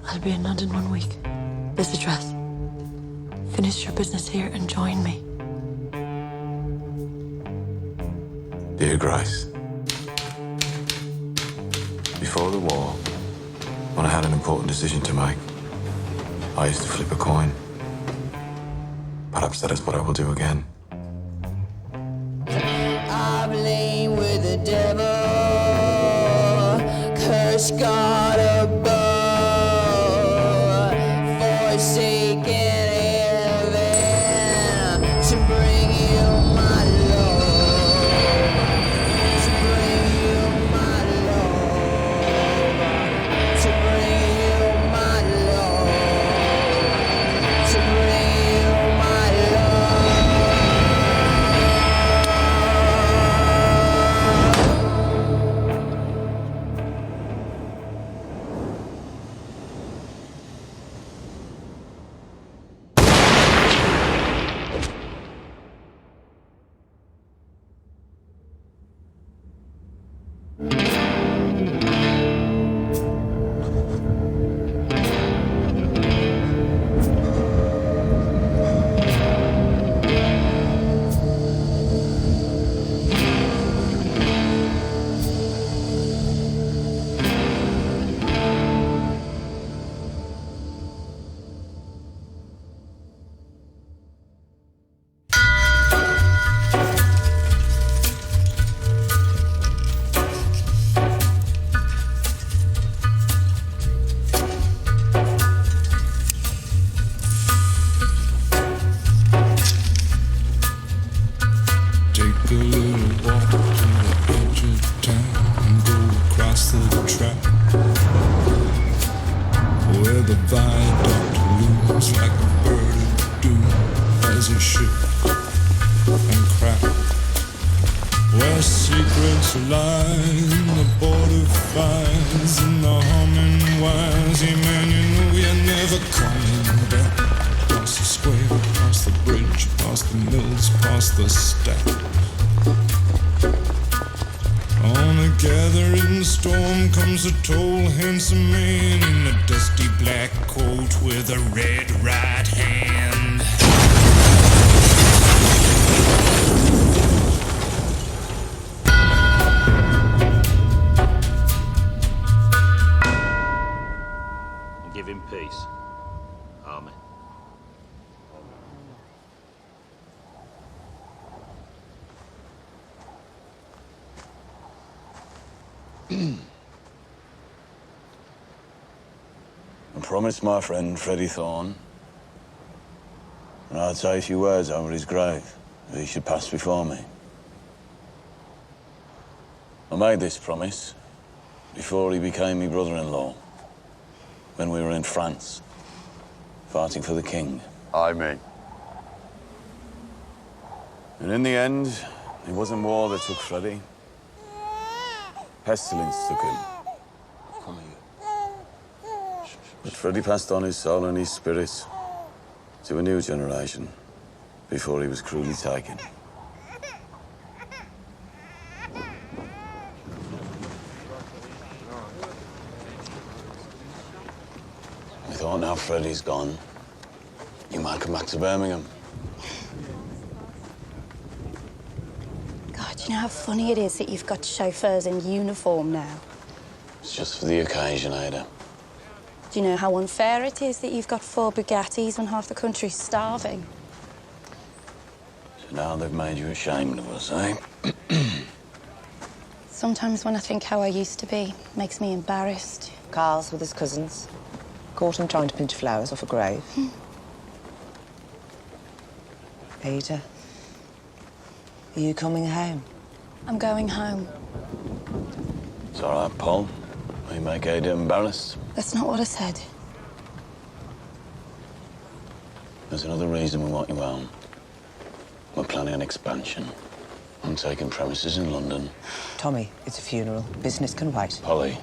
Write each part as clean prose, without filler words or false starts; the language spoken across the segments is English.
I'll be in London 1 week. This address. Finish your business here and join me. Dear Grace, before the war, when I had an important decision to make, I used to flip a coin. Perhaps that is what I will do again. I blame with the devil, curse God above, forsaken heaven to bring you my love, to bring you my love, to bring you my love, to bring you my love. Take a little walk to the edge of town and go across the track where the viaduct looms like a bird of doom as it shifts and cracks. Where secrets lie in the border fires and the humming wires. Yeah, man, you know you're never coming back. Past the square, past the bridge, past the mills, past the stack. On a gathering storm comes a tall, handsome man in a dusty black coat with a red right hand. Give him peace. Amen. I promised my friend Freddie Thorne, and I'd say a few words over his grave if he should pass before me. I made this promise before he became my brother-in-law, when we were in France, fighting for the king. Amen. And in the end, it wasn't war that took Freddie. Pestilence took him. Come here. But Freddie passed on his soul and his spirit to a new generation before he was cruelly taken. I thought now Freddie's gone, you might come back to Birmingham. God, do you know how funny it is that you've got chauffeurs in uniform now? It's just for the occasion, Ada. Do you know how unfair it is that you've got 4 Bugattis when half the country's starving? So now they've made you ashamed of us, eh? Sometimes when I think how I used to be, it makes me embarrassed. Carl's with his cousins. Caught him trying to pinch flowers off a grave. Ada, are you coming home? I'm going home. It's all right, Paul. We make Ada embarrassed. That's not what I said. There's another reason we want you home. We're planning an expansion. I'm taking premises in London. Tommy, it's a funeral. Business can wait. Polly,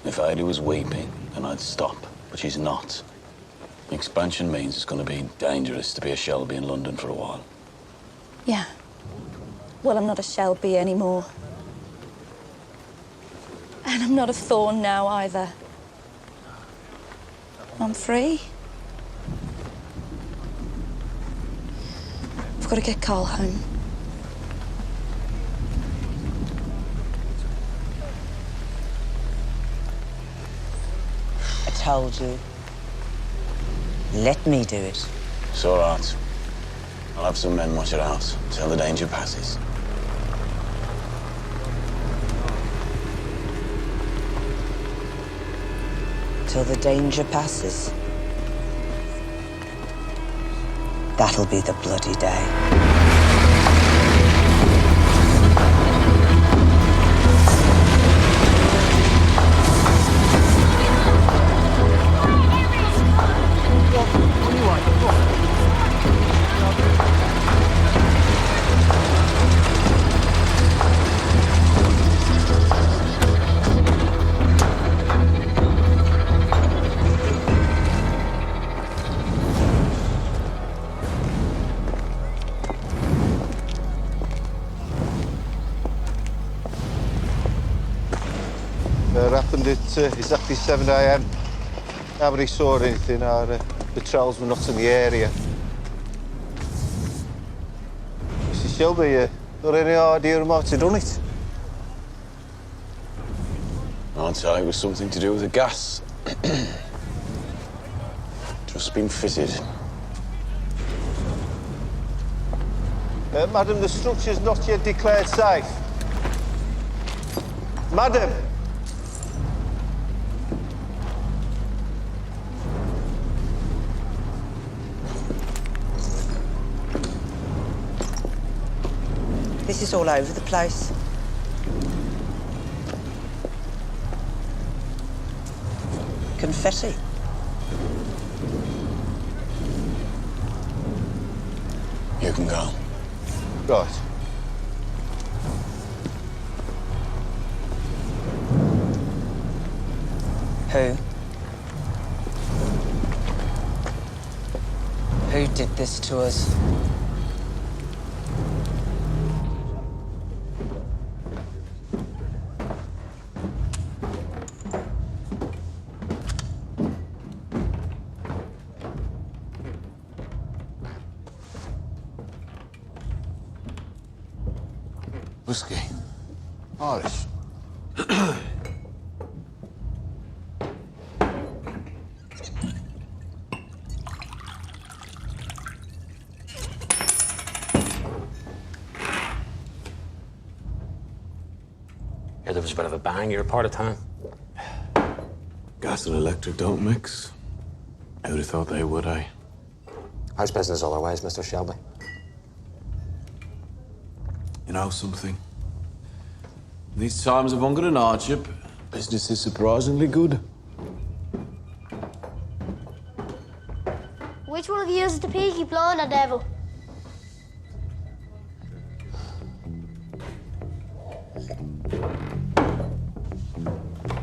if Ada was weeping, then I'd stop. But she's not. Expansion means it's going to be dangerous to be a Shelby in London for a while. Yeah. Well, I'm not a Shelby anymore. And I'm not a Thorne now, either. I'm free. I've got to get Carl home. I told you. Let me do it. It's all right. I'll have some men watch it out till the danger passes. Till the danger passes. That'll be the bloody day. Happened at exactly 7 a.m. Nobody saw anything. Our patrols were not in the area. Mr. Shelby, got any idea who might have done it? I'd say it was something to do with the gas. Just been fitted. Madam, the structure's not yet declared safe. Madam! This is all over the place. Confetti. You can go. Right. Who? Who did this to us? Whiskey. Irish. Yeah, there was a bit of a bang your part of town. Gas and electric don't mix. Who'd have thought they would, eh? How's business otherwise, Mr. Shelby? You know something? In these times of hunger and hardship, business is surprisingly good. Which one of you is the peaky blinder devil?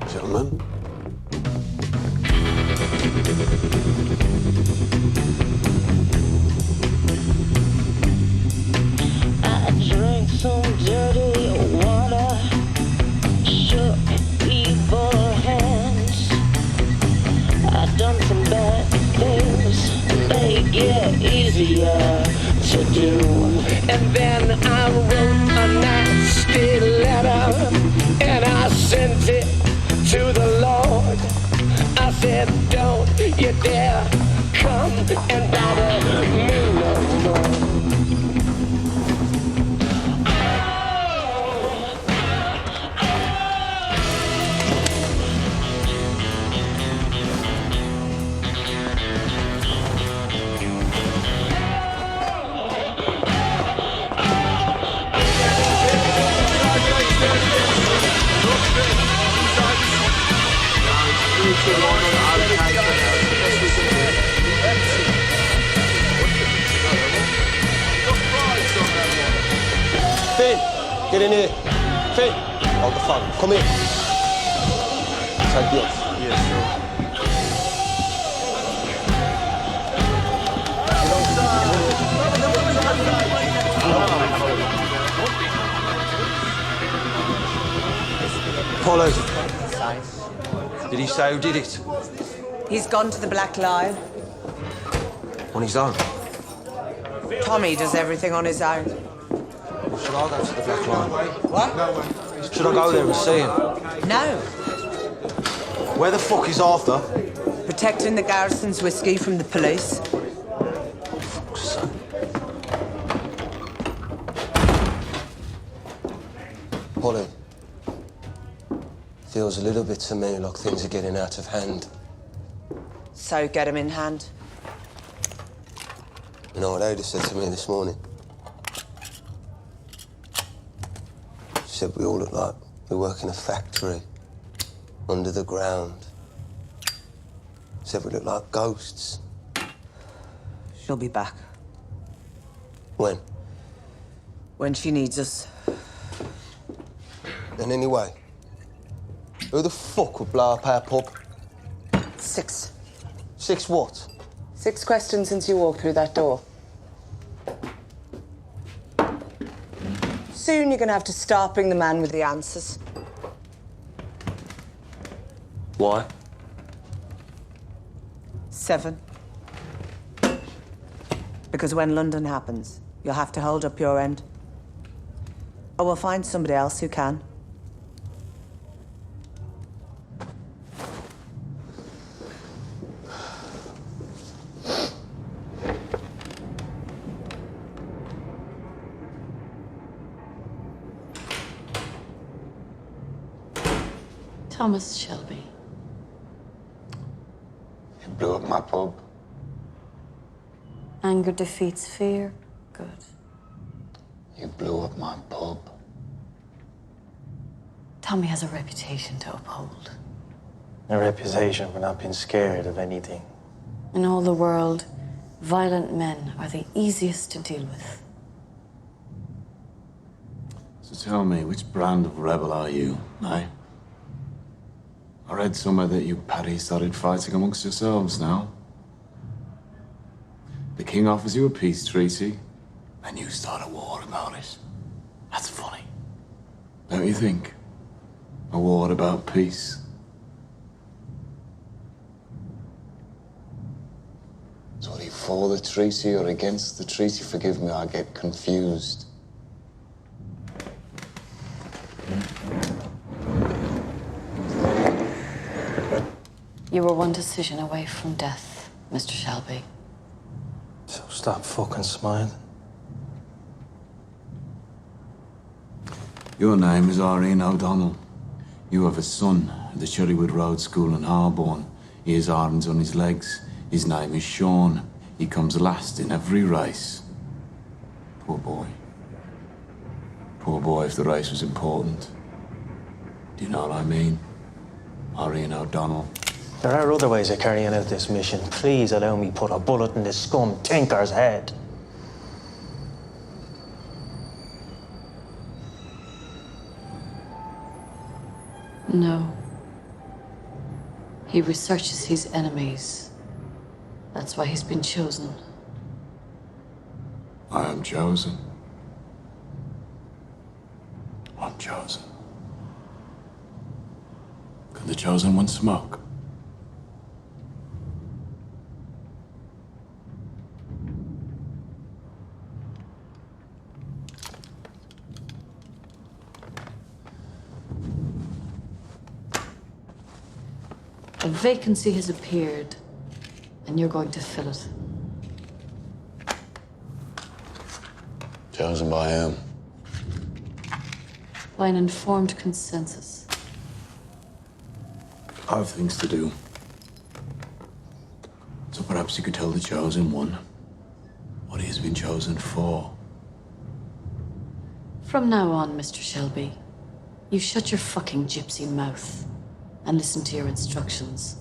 Gentlemen. I drank some dirty water, shook evil hands. I done some bad things, make it easier to do. And then I wrote a nasty letter, and I sent it to the Lord. I said, don't you dare come and bother me no more. Finn, get in here. Finn, hold the phone. Come here. Take this. Yes, sir. Pollard. Did he say who did it? He's gone to the Black Lion. On his own? Tommy does everything on his own. Should I go to the Black Lion? What? Should I go there and see him? No. Where the fuck is Arthur? Protecting the garrison's whiskey from the police. Polly, feels a little bit to me like things are getting out of hand. So get him in hand. You know what Ada said to me this morning? She said we all look like we work in a factory, under the ground. She said we look like ghosts. She'll be back. When? When she needs us. And anyway, who the fuck would blow up our pub? 6. 6 what? 6 questions since you walked through that door. Soon you're gonna have to start bringing the man with the answers. Why? 7. Because when London happens, you'll have to hold up your end. Or we'll find somebody else who can. Thomas Shelby. You blew up my pub. Anger defeats fear. Good. You blew up my pub. Tommy has a reputation to uphold. A reputation for not being scared of anything. In all the world, violent men are the easiest to deal with. So tell me, which brand of rebel are you, eh? I read somewhere that you Paddy started fighting amongst yourselves now. The king offers you a peace treaty, and you start a war about it. That's funny. Don't you think? A war about peace. So are you for the treaty or against the treaty? Forgive me, I get confused. You were one decision away from death, Mr. Shelby. So stop fucking smiling. Your name is Irene O'Donnell. You have a son at the Cherrywood Road School in Harborne. He has arms on his legs. His name is Sean. He comes last in every race. Poor boy. Poor boy if the race was important. Do you know what I mean? Irene O'Donnell. There are other ways of carrying out this mission. Please allow me put a bullet in this scum tinker's head. No. He researches his enemies. That's why he's been chosen. I am chosen. I'm chosen. Could the chosen one smoke? A vacancy has appeared, and you're going to fill it. Chosen by him. By an informed consensus. I have things to do. So perhaps you could tell the chosen one what he has been chosen for. From now on, Mr. Shelby, you shut your fucking gypsy mouth and listen to your instructions.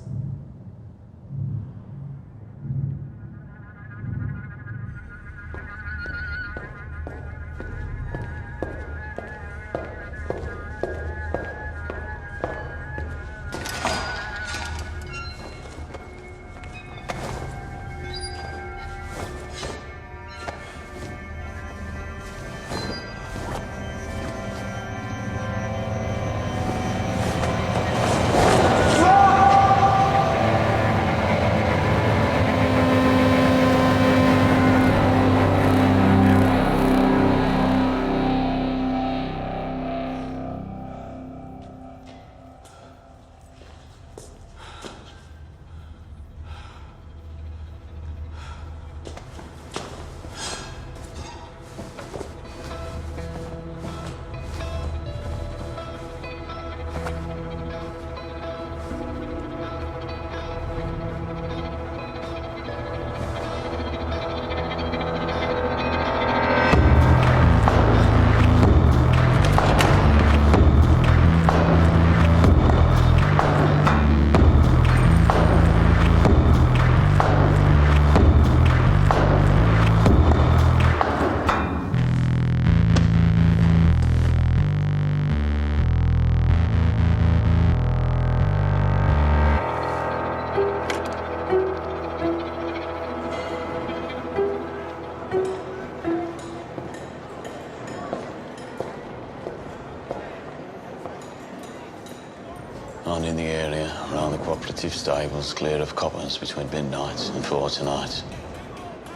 found in the area around the cooperative stables, clear of coppers between midnight and 4 tonight.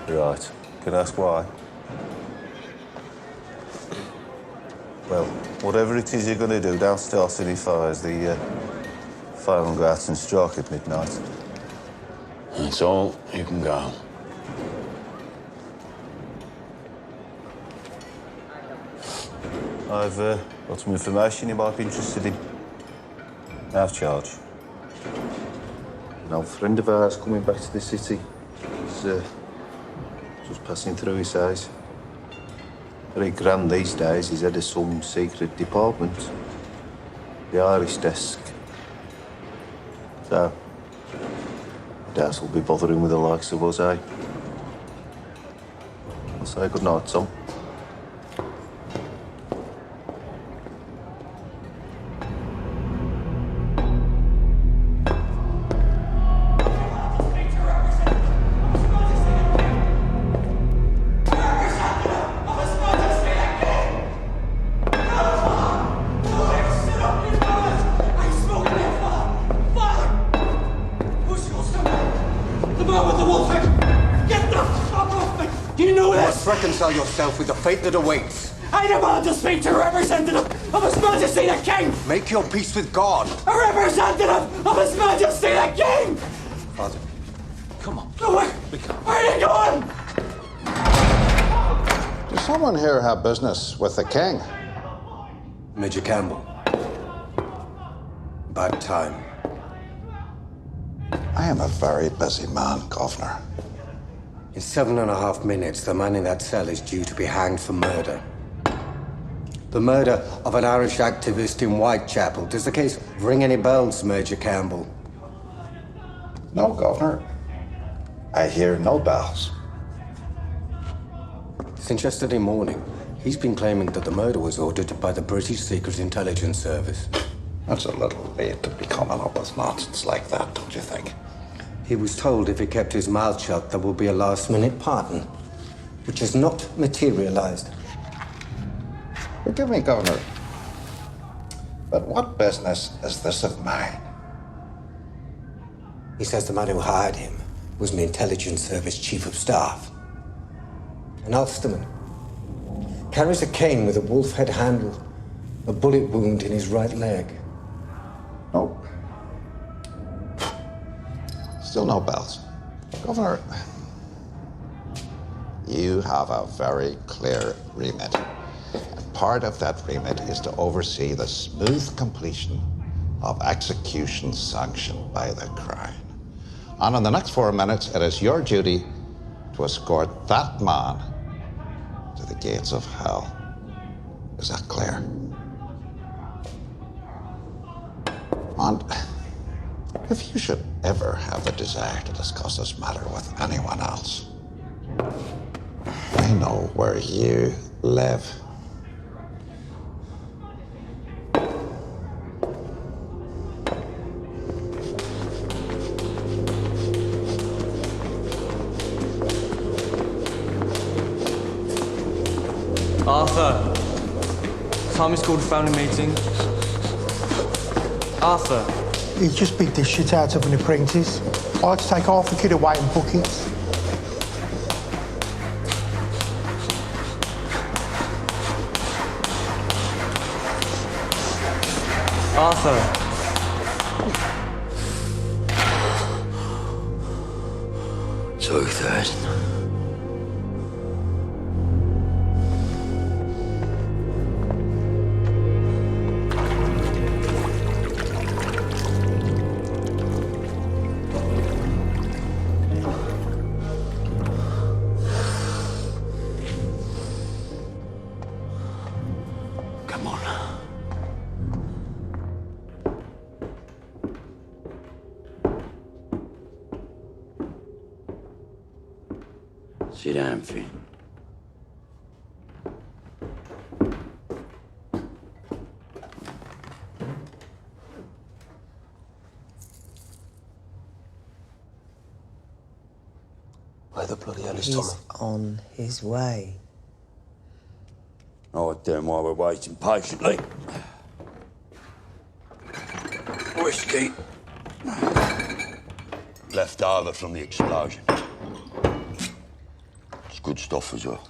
Right. Can I ask why? Well, whatever it is you're going to do, don't start any fires. The fire will go out and strike at midnight. That's all. You can go. I've got some information you might be interested in. Out of charge. An old friend of ours coming back to the city. He's just passing through, he says. Very grand these days. He's head of some secret department. The Irish desk. So, I doubt he'll be bothering with the likes of us, eh? I'll say good night, Tom. Reconcile yourself with the fate that awaits. I demand to speak to a representative of His Majesty the King! Make your peace with God. A representative of His Majesty the King! Father, come on. No, where are you going? Does someone here have business with the King? Major Campbell. Bad time. I am a very busy man, Governor. In 7.5 minutes, the man in that cell is due to be hanged for murder. The murder of an Irish activist in Whitechapel. Does the case ring any bells, Major Campbell? No, Governor. I hear no bells. Since yesterday morning, he's been claiming that the murder was ordered by the British Secret Intelligence Service. That's a little late to be coming up with nonsense like that, don't you think? He was told if he kept his mouth shut, there would be a last-minute pardon, which has not materialized. Forgive me, Governor, but what business is this of mine? He says the man who hired him was an intelligence service chief of staff. An Ulsterman. Carries a cane with a wolf head handle, a bullet wound in his right leg. No. Still no bells. Governor, you have a very clear remit. And part of that remit is to oversee the smooth completion of execution sanctioned by the Crown. And in the next 4 minutes, it is your duty to escort that man to the gates of hell. Is that clear? And if you should ever have the desire to discuss this matter with anyone else, I know where you live. Arthur, time is called a family meeting. Arthur. He just beat the shit out of an apprentice. I had to take half a kid away and book it. Arthur. 2000. Sit down, Finn. Where the bloody hell is He's Tommy? on his way. Oh, damn, while we're waiting patiently. Whiskey. Left over from the explosion. It's good stuff as well.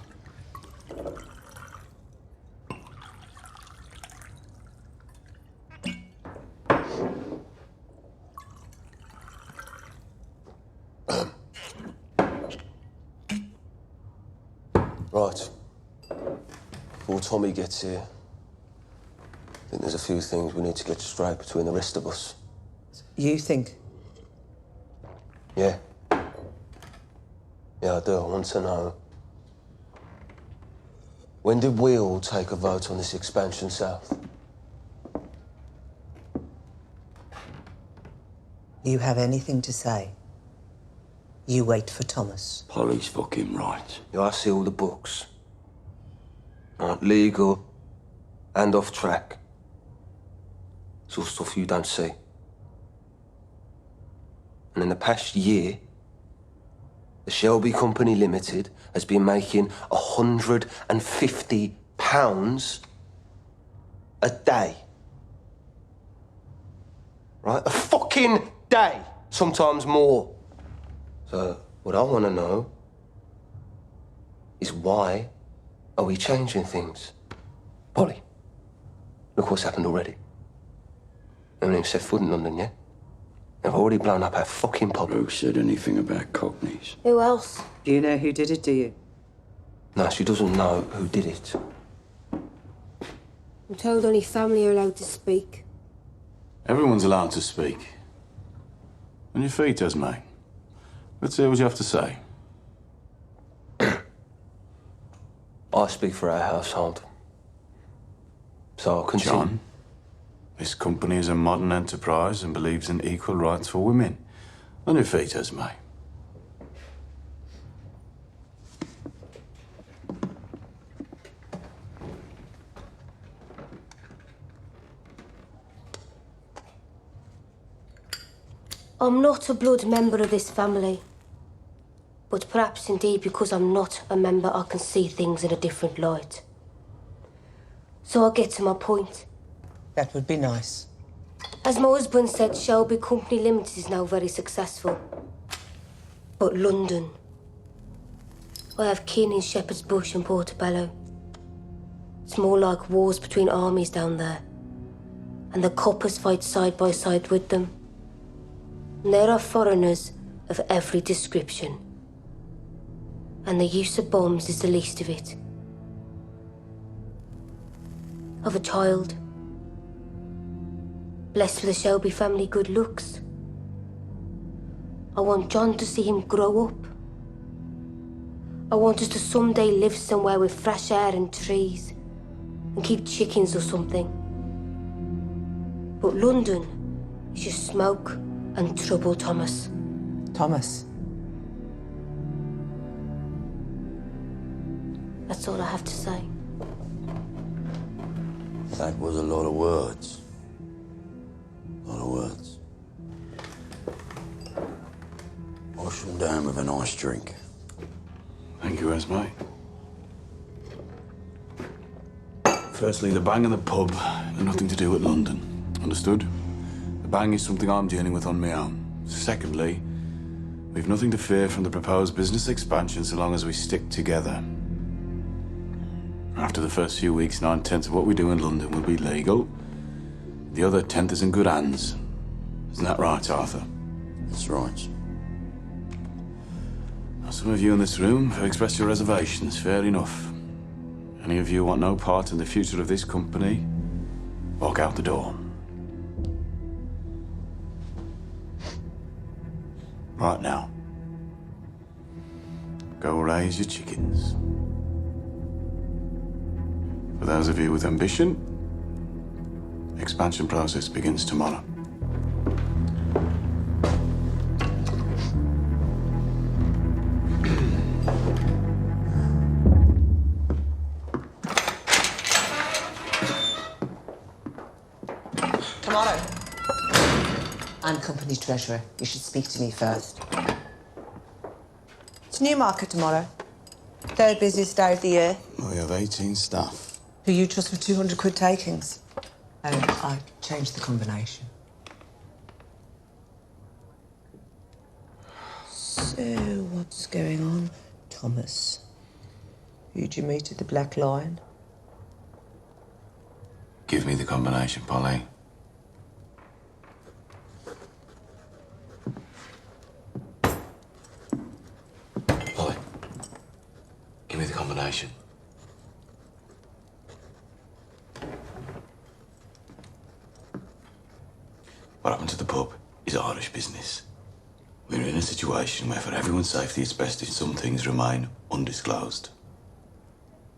Right. Before Tommy gets here, I think there's a few things we need to get straight between the rest of us. You think? Yeah. Yeah, I do. I want to know. When did we all take a vote on this expansion south? You have anything to say? You wait for Thomas. Polly's fucking right. Yeah, I see all the books. Right, legal and off track. It's all stuff you don't see. And in the past year, the Shelby Company Limited has been making £150 a day. Right? A fucking day! Sometimes more. So, what I want to know is why are we changing things? Polly, look what's happened already. I haven't even set foot in London yet. They've already blown up our fucking pub. Who said anything about Cockneys? Who else? Do you know who did it, do you? No, she doesn't know who did it. I'm told only family are allowed to speak. Everyone's allowed to speak. On your feet, Esme. Let's hear what you have to say. I speak for our household. So I'll continue. John, this company is a modern enterprise and believes in equal rights for women. On your feet, Esme. I'm not a blood member of this family. But perhaps indeed because I'm not a member, I can see things in a different light. So I'll get to my point. That would be nice. As my husband said, Shelby Company Limited is now very successful. But London... I have kin in Shepherd's Bush and Portobello. It's more like wars between armies down there. And the coppers fight side by side with them. And there are foreigners of every description. And the use of bombs is the least of it. Of a child, blessed with the Shelby family good looks. I want John to see him grow up. I want us to someday live somewhere with fresh air and trees, and keep chickens or something. But London is just smoke and trouble, Thomas. Thomas? That's all I have to say. That was a lot of words. A lot of words. Wash them down with a nice drink. Thank you, Esme. Firstly, the bang and the pub have nothing to do with London. Understood? The bang is something I'm dealing with on my own. Secondly, we've nothing to fear from the proposed business expansion so long as we stick together. After the first few weeks, 9/10 of what we do in London will be legal. The other 10th is in good hands. Isn't that right, Arthur? That's right. Now, some of you in this room have expressed your reservations. Fair enough. Any of you want no part in the future of this company, walk out the door. Right now. Go raise your chickens. For those of you with ambition, expansion process begins tomorrow. Tomorrow. I'm company treasurer. You should speak to me first. It's Newmarket tomorrow. Third busiest day of the year. We have 18 staff. Who you trust with 200 quid takings? I changed the combination. So, what's going on, Thomas? Who'd you meet at the Black Lion? Give me the combination, Polly. Polly, give me the combination. What happened to the pub is Irish business. We're in a situation where for everyone's safety it's best if some things remain undisclosed.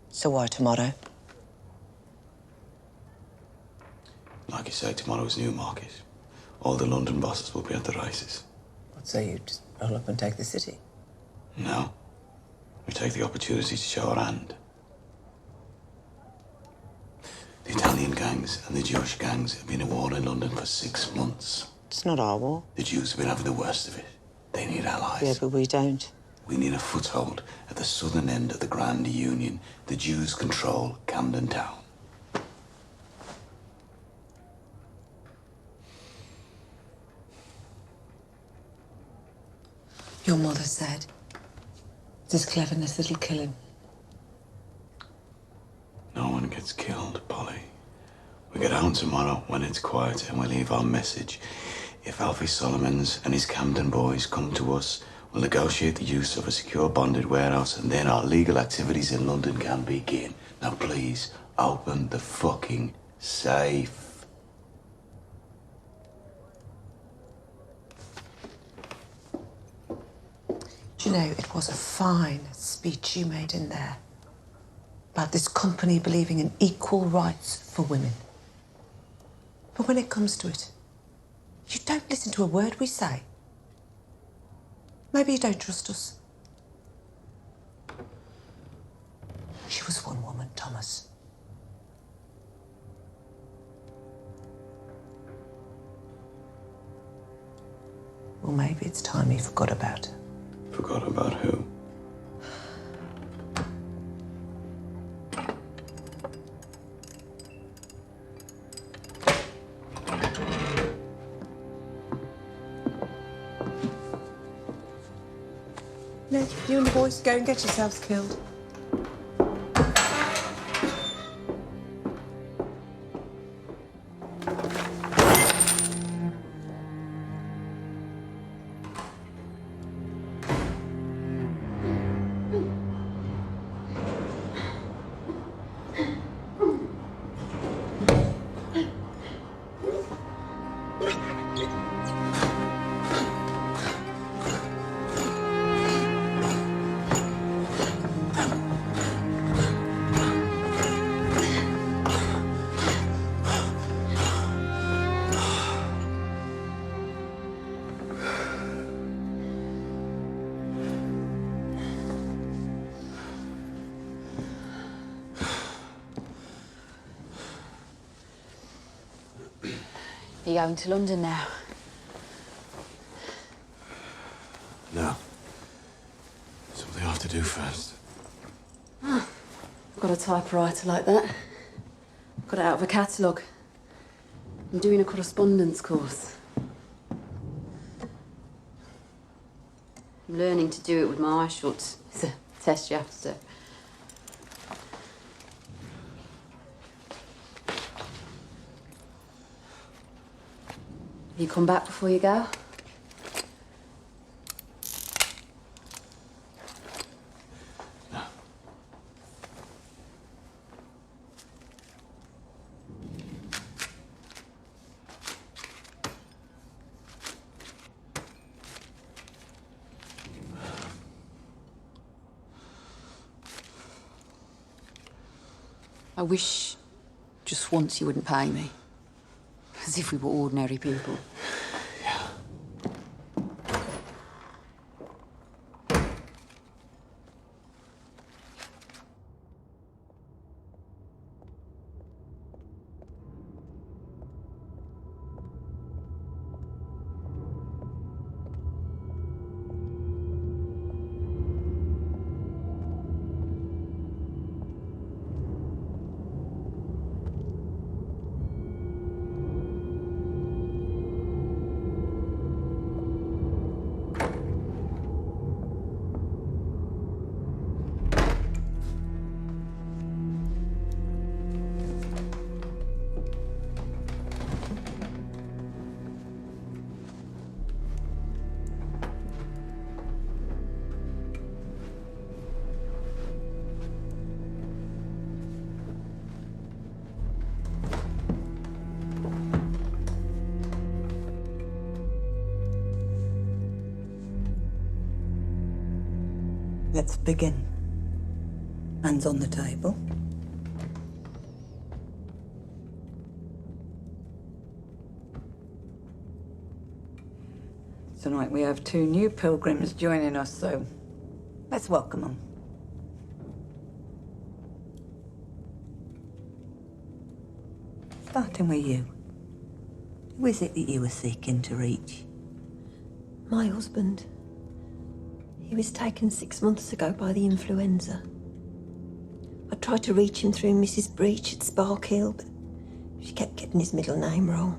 So why tomorrow? Like you say, tomorrow's Newmarket. All the London bosses will be at the races. So you just roll up and take the city? No. We take the opportunity to show our hand. The Italian gangs and the Jewish gangs have been at war in London for 6 months. It's not our war. The Jews have been having the worst of it. They need allies. Yeah, but we don't. We need a foothold at the southern end of the Grand Union. The Jews control Camden Town. Your mother said, this cleverness that'll kill him. No one gets killed, Polly. We get out tomorrow when it's quiet and we leave our message. If Alfie Solomons and his Camden boys come to us, we'll negotiate the use of a secure bonded warehouse and then our legal activities in London can begin. Now please, open the fucking safe. Do you know, it was a fine speech you made in there about this company believing in equal rights for women. But when it comes to it, you don't listen to a word we say. Maybe you don't trust us. She was one woman, Thomas. Well, maybe it's time you forgot about her. Forgot about who? No, you and the boys go and get yourselves killed. Are you going to London now? No. Something I have to do first. Oh, I've got a typewriter like that. Got it out of a catalogue. I'm doing a correspondence course. I'm learning to do it with my eyes shut. It's a test you have to do. You come back before you go? No. I wish just once you wouldn't pay me. As if we were ordinary people. Let's begin. Hands on the table. Tonight we have 2 new pilgrims joining us, so let's welcome them. Starting with you. Who is it that you were seeking to reach? My husband. He was taken 6 months ago by the influenza. I tried to reach him through Mrs. Breach at Sparkhill, but she kept getting his middle name wrong.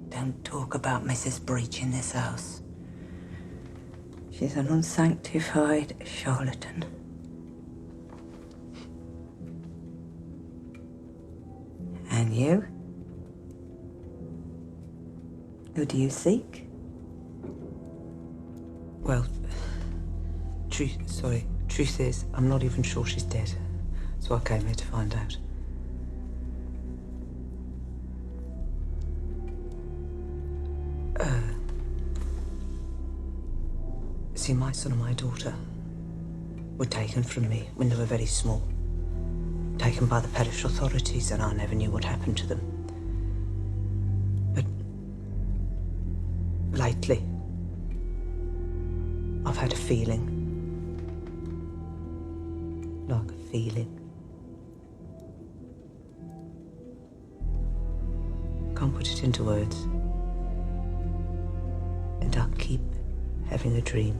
Don't talk about Mrs. Breach in this house. She's an unsanctified charlatan. And you? Who do you seek? Well, truth is, I'm not even sure she's dead. So I came here to find out. See, my son and my daughter were taken from me when they were very small. Taken by the parish authorities, and I never knew what happened to them. But lately, I've had a feeling. Like a feeling. Can't put it into words. And I keep having a dream.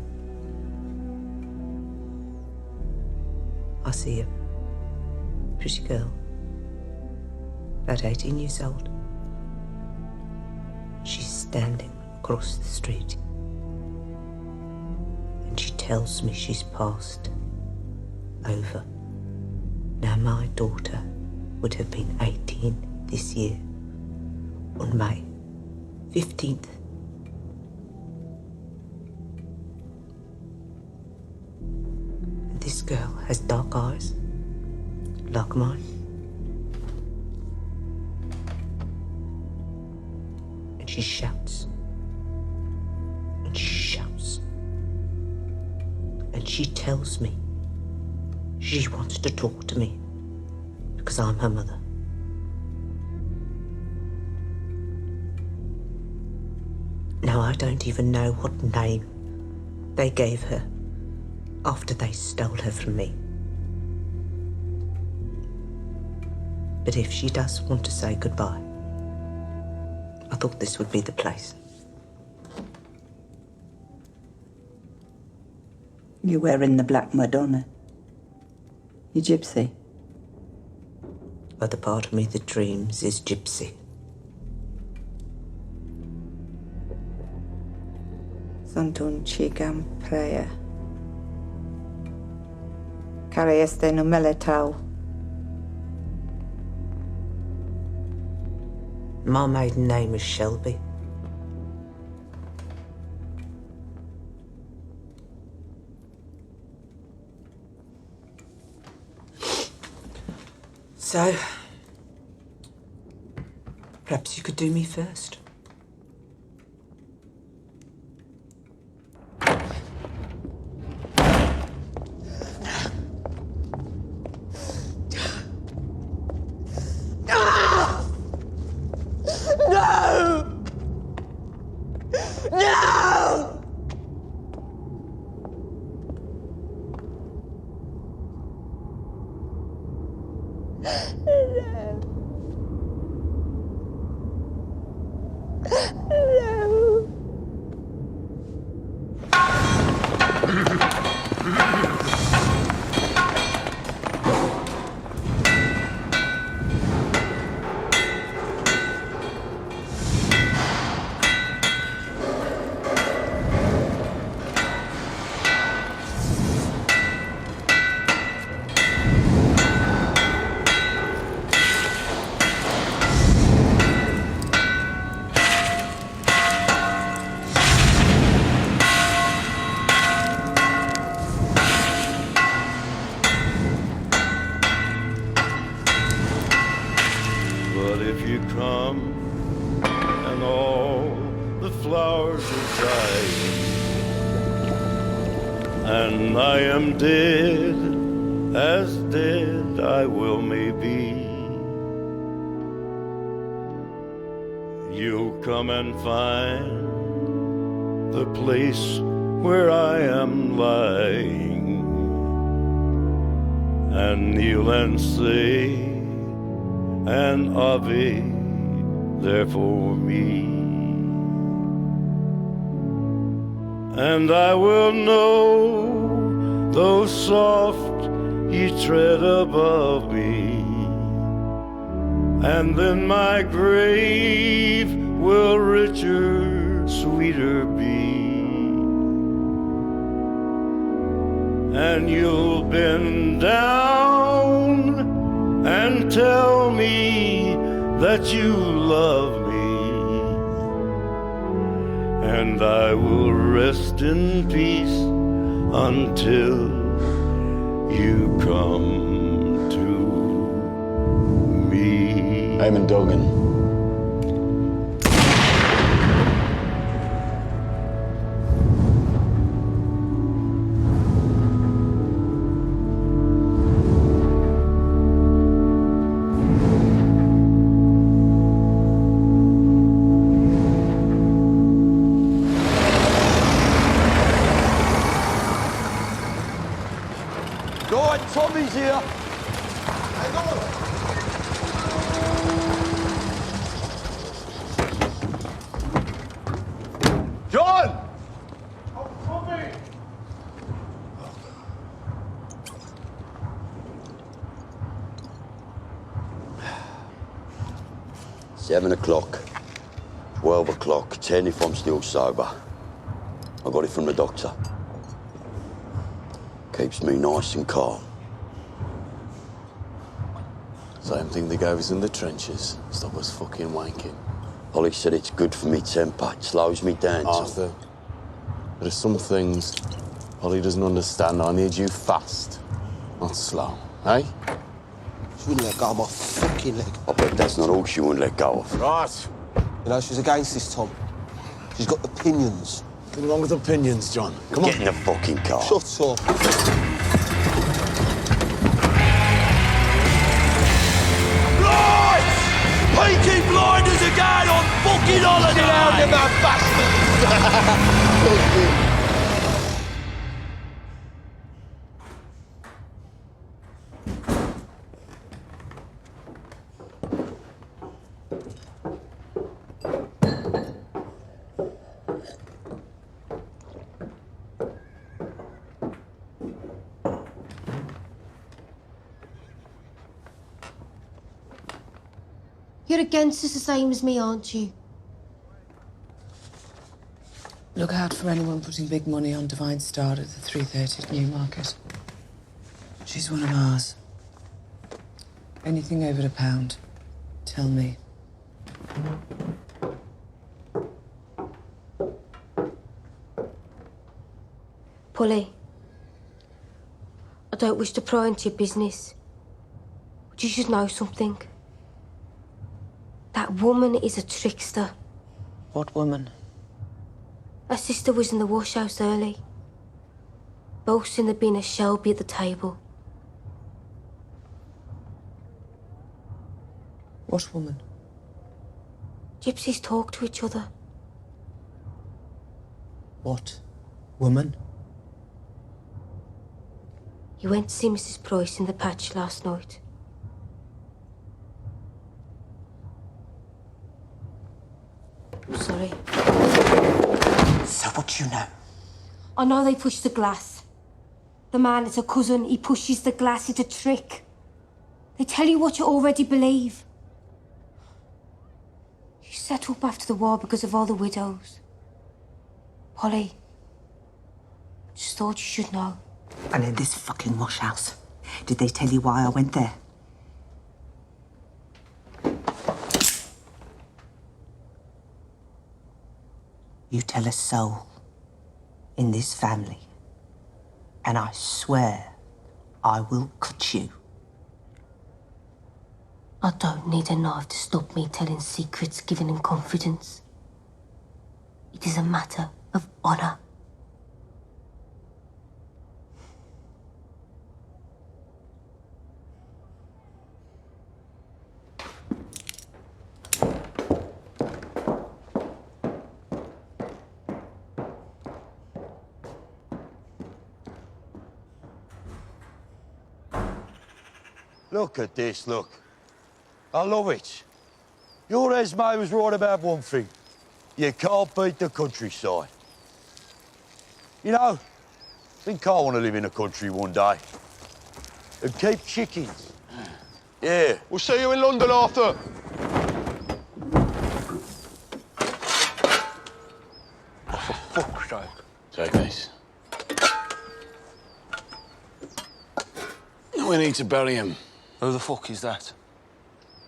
I see a pretty girl, about 18 years old. She's standing across the street. And she tells me she's passed over. Now, my daughter would have been 18 this year, on May 15th. This girl has dark eyes, like mine. And she shouts. And she shouts. And she tells me she wants to talk to me because I'm her mother. Now, I don't even know what name they gave her after they stole her from me. But if she does want to say goodbye, I thought this would be the place. You're wearing the Black Madonna. You gypsy? But the part of me that dreams is gypsy. Santun chigam prayer. Care este numele tău. My maiden name is Shelby. So, perhaps you could do me first. and I am dead, as dead I will may be. You'll come and find the place where I am lying, and kneel and say an Ave there for me. And I will know, though soft ye tread above me, and then my grave will richer, sweeter be. And you'll bend down and tell me that you love me, and I will rest in peace until you come to me. Eamon Duggan. Tommy's here. Hang on. John! Oh, Tommy! 7 o'clock, 12 o'clock, 10 if I'm still sober. I got it from the doctor. Keeps me nice and calm. Same thing they gave us in the trenches. Stop us fucking wanking. Polly said it's good for me temper. It slows me down. Arthur, there are some things Polly doesn't understand. I need you fast, not slow. Eh? She wouldn't let go of my fucking leg. I bet that's not all she wouldn't let go of. Right. You know, she's against this, Tom. She's got opinions. Nothing wrong with opinions, John. Come Get in the fucking car. Shut up. Peaky Blinders again on fucking holiday! Get out of that bastard! You're against us the same as me, aren't you? Look out for anyone putting big money on Divine Star at the 3:30 at Newmarket. She's one of ours. Anything over £1, tell me. Polly, I don't wish to pry into your business, but you should know something. That woman is a trickster. What woman? Her sister was in the wash house early, boasting there'd been a Shelby at the table. What woman? Gypsies talk to each other. What woman? You went to see Mrs. Price in the patch last night. Sorry. So what do you know? I know they pushed the glass. The man is a cousin. He pushes the glass. It's a trick. They tell you what you already believe. You set up after the war because of all the widows. Polly, I just thought you should know. And in this fucking wash house, did they tell you why I went there? You tell a soul in this family, and I swear I will cut you. I don't need a knife to stop me telling secrets given in confidence. It is a matter of honor. Look at this, look. I love it. Your Esme was right about one thing. You can't beat the countryside. You know, I think I want to live in the country one day. And keep chickens. Yeah. We'll see you in London, Arthur. For fuck's sake. Take this. We need to bury him. Who the fuck is that?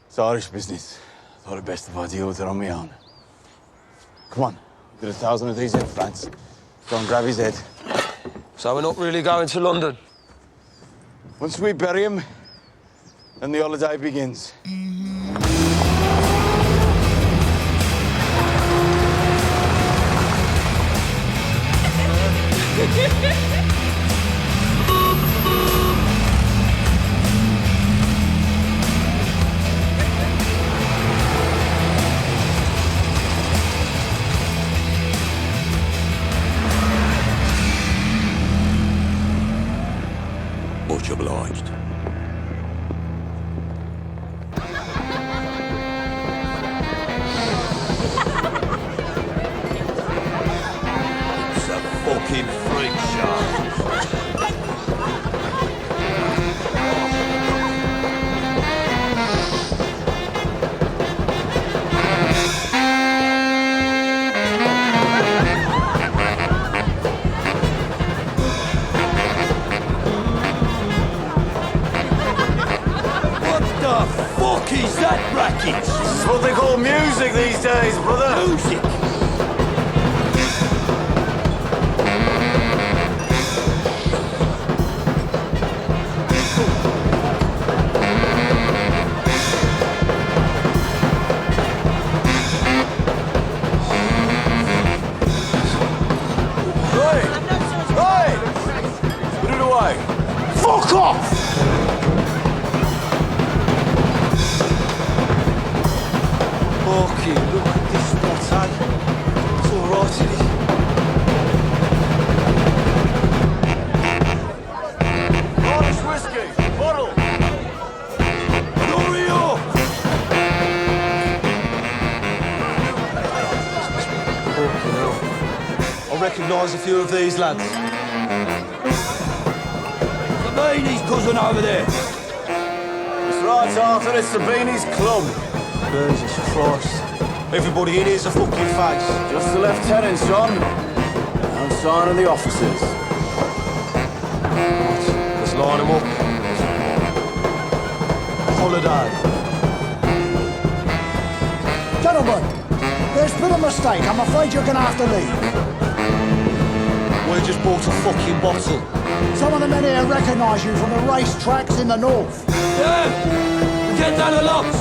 It's Irish business. Thought it best if I deal with it on my own. Come on. Did 1,000 of these in France. Go and grab his head. So we're not really going to London? Once we bury him, then the holiday begins. Much obliged. It's a fucking freak show. What is that racket? It's what they call music these days, brother. Music? Hey! Put it away. Fuck off! Fucking look at this spot, eh? It's all right, isn't it? Irish whiskey, bottle. Hurry up! Fucking hell. I recognise a few of these lads. The Beanie's cousin over there. That's right, Arthur. It's the Beanie's Club. Jesus Christ. Everybody in here's a fucking face. Just the lieutenant, son. No sign of the officers. Let's line them up. Holiday. Gentlemen, there's been a mistake. I'm afraid you're going to have to leave. We just bought a fucking bottle. Some of the men here recognise you from the racetracks in the north. Yeah! Get down the lodge!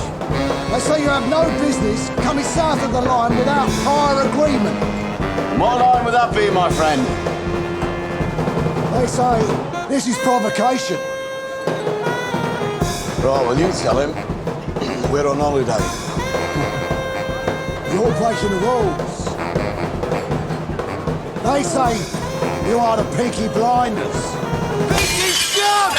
They say you have no business coming south of the line without prior agreement. What line would that be, my friend? They say this is provocation. Right, well, you tell him. We're on holiday. You're breaking the rules. They say you are the Peaky Blinders. Peaky Scum!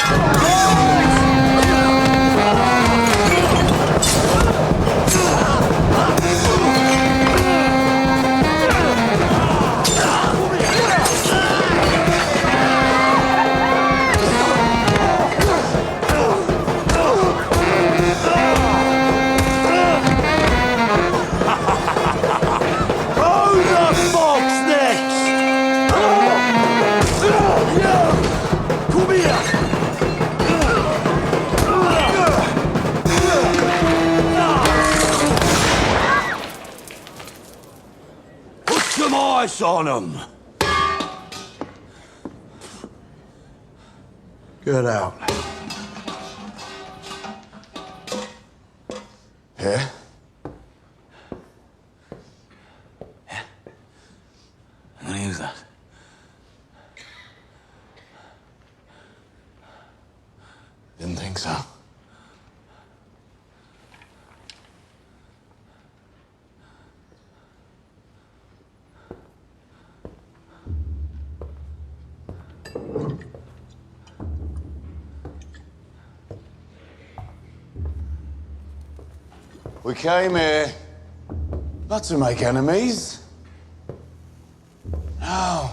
On them. Get out. Yeah? Yeah. I'm gonna use that. Didn't think so. We came here not to make enemies. No.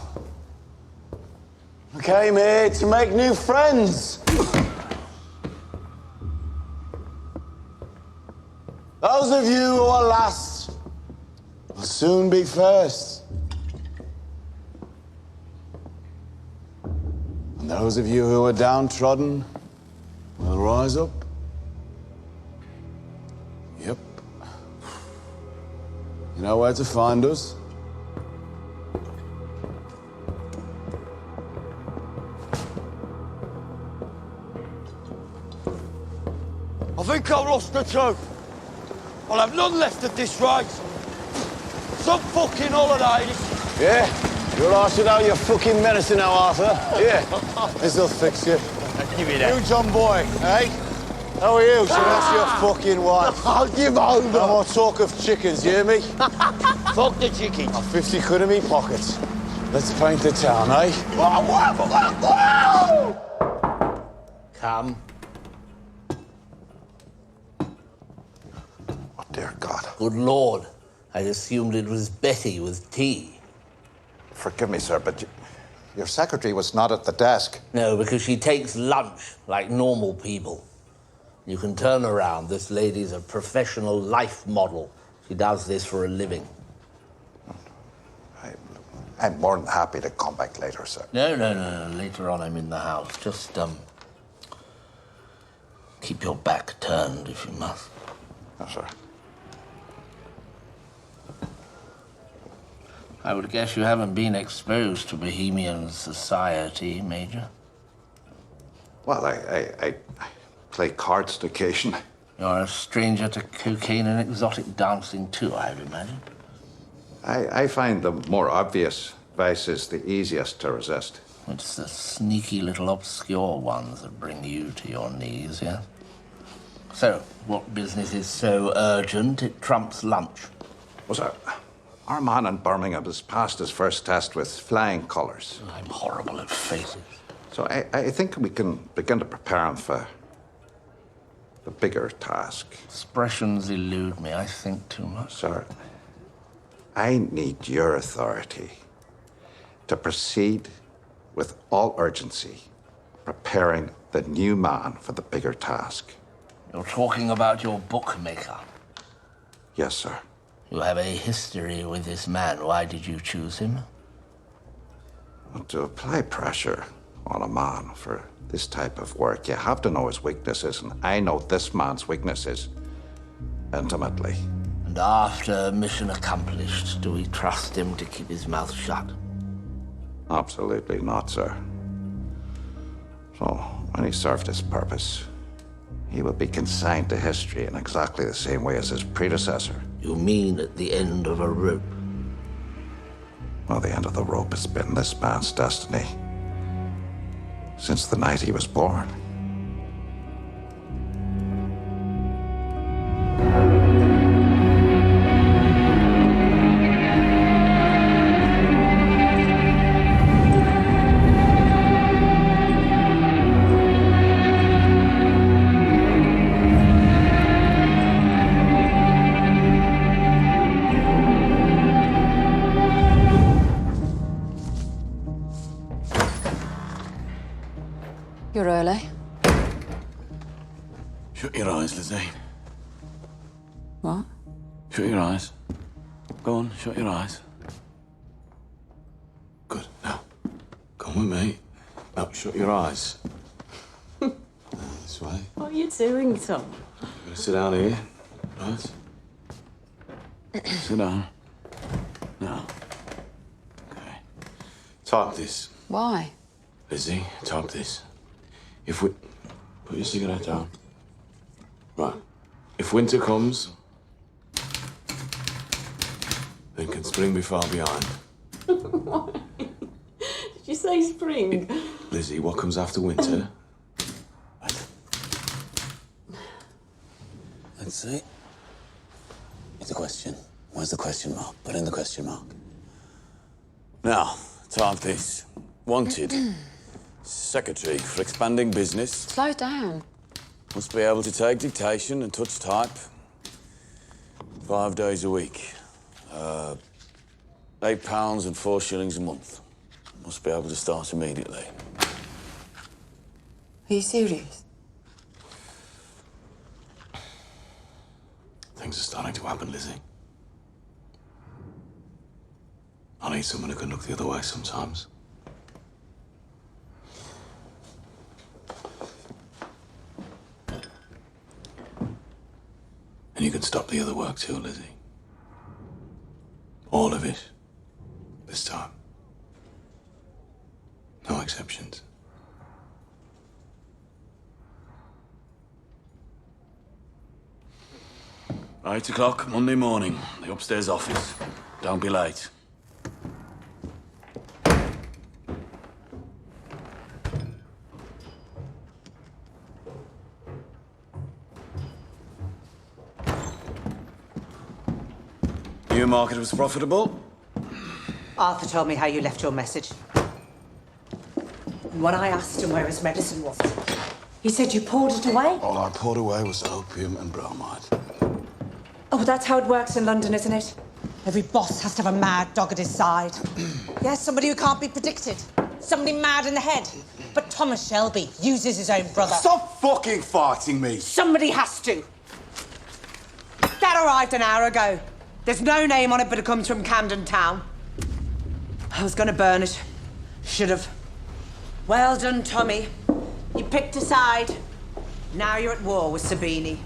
We came here to make new friends. Those of you who are last will soon be first. And those of you who are downtrodden will rise up. Yep. You know where to find us? I think I've lost the two. I'll have none left at this rate. Some fucking holidays. Yeah? You're arsed out your fucking medicine now, Arthur. Yeah. This'll fix you. Give me that. You, John Boy, eh? How are you? So that's your fucking wife. I'll give over. No more talk of chickens, you hear me? Fuck the chickens. I've 50 quid in me pocket. Let's paint the town, eh? Come. Oh, dear God. Good Lord. I assumed it was Betty with tea. Forgive me, sir, but your secretary was not at the desk. No, because she takes lunch like normal people. You can turn around. This lady's a professional life model. She does this for a living. I'm more than happy to come back later, sir. No. Later on, I'm in the house. Just, keep your back turned if you must. Yes, sir. I would guess you haven't been exposed to Bohemian society, Major. Well, I play cards occasionally. You're a stranger to cocaine and exotic dancing, too, I would imagine. I find the more obvious vices the easiest to resist. It's the sneaky little obscure ones that bring you to your knees, yes? So, what business is so urgent it trumps lunch? Well, sir, our man in Birmingham has passed his first test with flying colours. I'm horrible at faces. So I think we can begin to prepare him for the bigger task. Expressions elude me. I think too much. Sir, I need your authority to proceed with all urgency, preparing the new man for the bigger task. You're talking about your bookmaker. Yes, sir. You have a history with this man. Why did you choose him? To apply pressure on a man for this type of work, you have to know his weaknesses, and I know this man's weaknesses intimately. And after mission accomplished, do we trust him to keep his mouth shut? Absolutely not, sir. So, when he served his purpose, he will be consigned to history in exactly the same way as his predecessor. You mean at the end of a rope? Well, the end of the rope has been this man's destiny since the night he was born. You're early. Shut your eyes, Lizzie. What? Shut your eyes. Go on, shut your eyes. Good. Now, come with me. Now, shut your eyes. This way. What are you doing, Tom? You're gonna sit down here, right? Sit down. Now. Okay. Type this. Why? Lizzie, type this. If we... Put your cigarette down. Right. If winter comes, then can spring be far behind? Why? Did you say spring? Lizzie, what comes after winter? Right. Let's see. It's a question. Where's the question mark? Put in the question mark. Now, type this. Wanted. Secretary for expanding business. Slow down. Must be able to take dictation and touch type. 5 days a week. £8 and 4 shillings a month. Must be able to start immediately. Are you serious? Things are starting to happen, Lizzie. I need someone who can look the other way sometimes. And you can stop the other work too, Lizzie. All of it. This time. No exceptions. Eight o'clock, Monday morning. The upstairs office. Don't be late. Newmarket was profitable. Arthur told me how you left your message. And when I asked him where his medicine was, he said you poured it away. All I poured away was opium and bromide. Oh, but that's how it works in London, isn't it? Every boss has to have a mad dog at his side. Yes, somebody who can't be predicted. Somebody mad in the head. But Thomas Shelby uses his own brother. Stop fucking farting me! Somebody has to. That arrived an hour ago. There's no name on it, but it comes from Camden Town. I was gonna burn it. Should've. Well done, Tommy. You picked a side. Now you're at war with Sabini.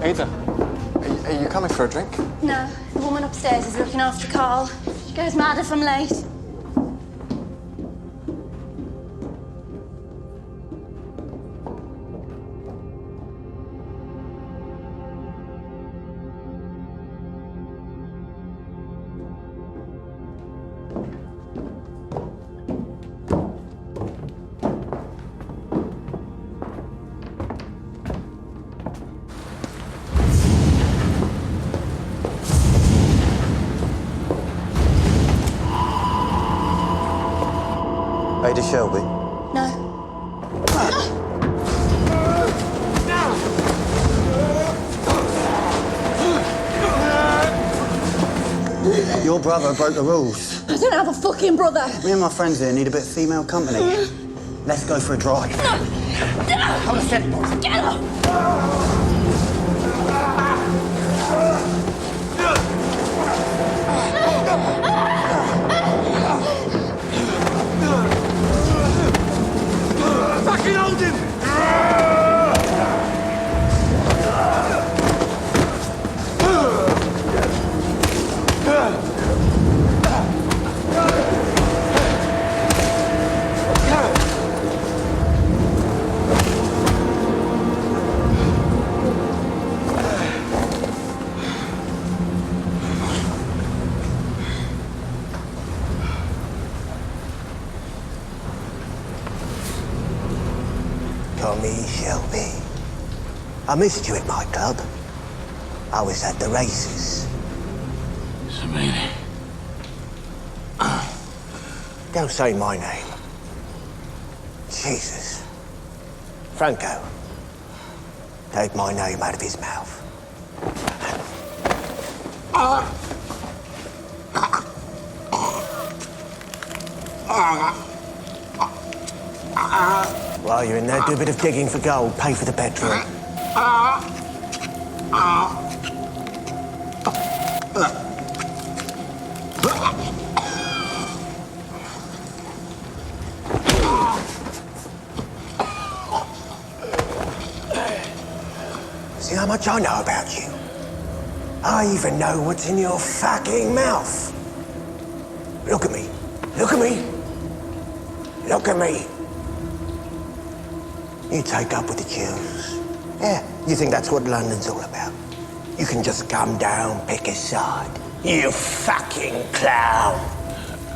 Ada, are you coming for a drink? No, the woman upstairs is looking after Carl. She goes mad if I'm late. Ada Shelby? No. Your brother broke the rules. I don't have a fucking brother. Me and my friends here need a bit of female company. Let's go for a drive. No! Hold a second. Get up! Fucking hold him! Tommy Shelby. I missed you at my club. I was at the races. Sabini. Don't say my name. Jesus. Franco. Take my name out of his mouth. While you're in there, do a bit of digging for gold, pay for the petrol. See how much I know about you? I even know what's in your fucking mouth. Look at me. Look at me. Look at me. You take up with the Jews. Yeah, you think that's what London's all about? You can just come down, pick a side. You fucking clown.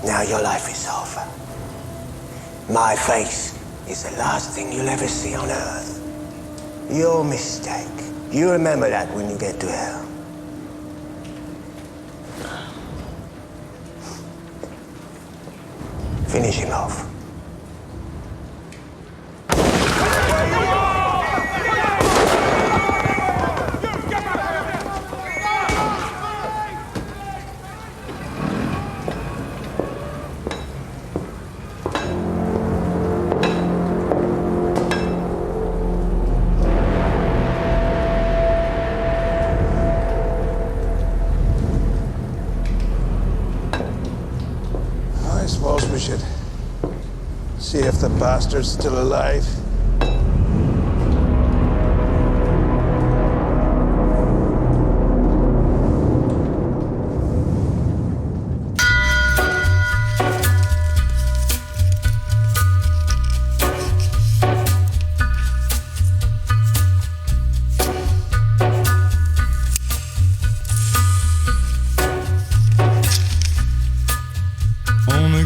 Now your life is over. My face is the last thing you'll ever see on Earth. Your mistake. You remember that when you get to hell. Finish him off. I suppose we should see if the bastard's still alive.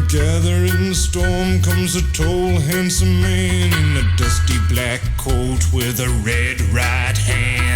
Gathering storm comes a tall, handsome man in a dusty black coat with a red right hand.